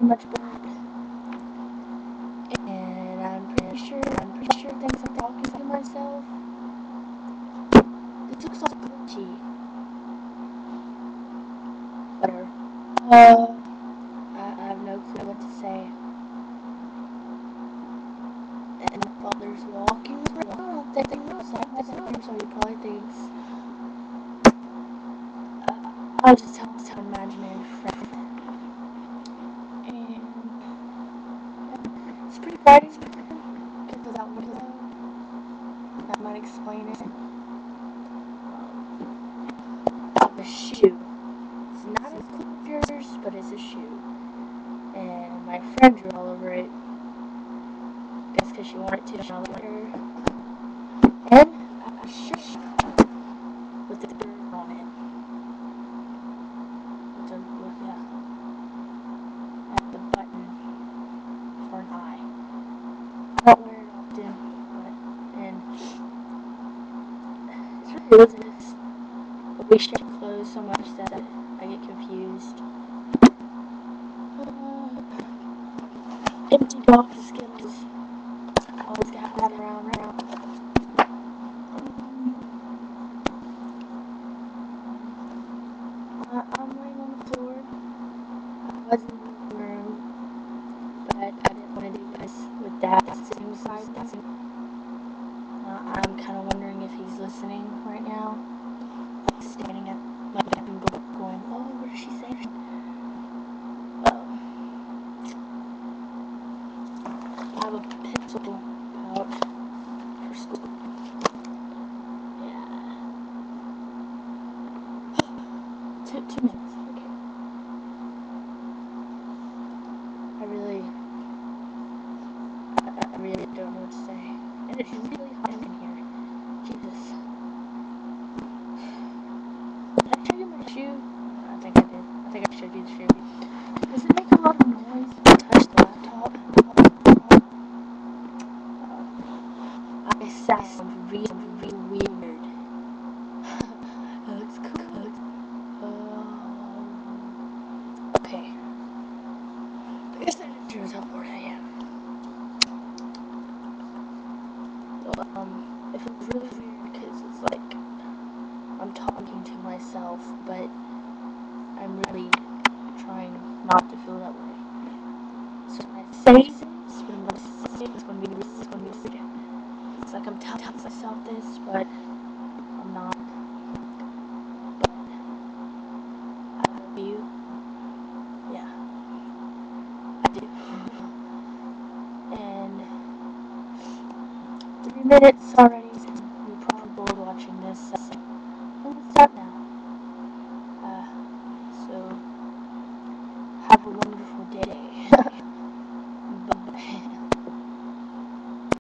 much bored. And I'm pretty sure things I'm talking to myself. This looks all glitchy. Whatever. I have no clue what to say. And my father's walking around. They know something, so he probably thinks I'll just tell him an imaginary friend. And it's pretty bright because that window. That might explain it. A shoe. It's not as cool as yours, but it's a shoe. And my friend drew all over it. I guess because she wanted to know later. And a shirt with the bird on it. At the button for an eye. I don't wear it often, and it's really religious. But we share clothes so much that I get confused. Empty box skills. Always got that around. I'm laying on the floor. I was in the room, but I didn't want to do this with Dad sitting beside me. I'm kind of wondering if he's listening right now. Like standing at my bed and going, oh, what did she say? I have a pencil pouch for school. Yeah. 2 minutes. Okay. I really don't know what to say. And it's really hot in here. Jesus. Did I show you my shoe? I think I did. I think I showed you the shoe. Does it make a lot of noise when I touch the laptop? I sound really weird. That looks cool. Okay. I guess that just shows how bored I am. It feels really weird because it's like I'm talking to myself, but I'm really trying not to feel that way. So when I say this, what I'm going to say is going to be weird. It's like I'm telling myself this, but I'm not. But I love you. Yeah, I do. And 3 minutes already. You're probably bored watching this. So let's start now. So have a wonderful day.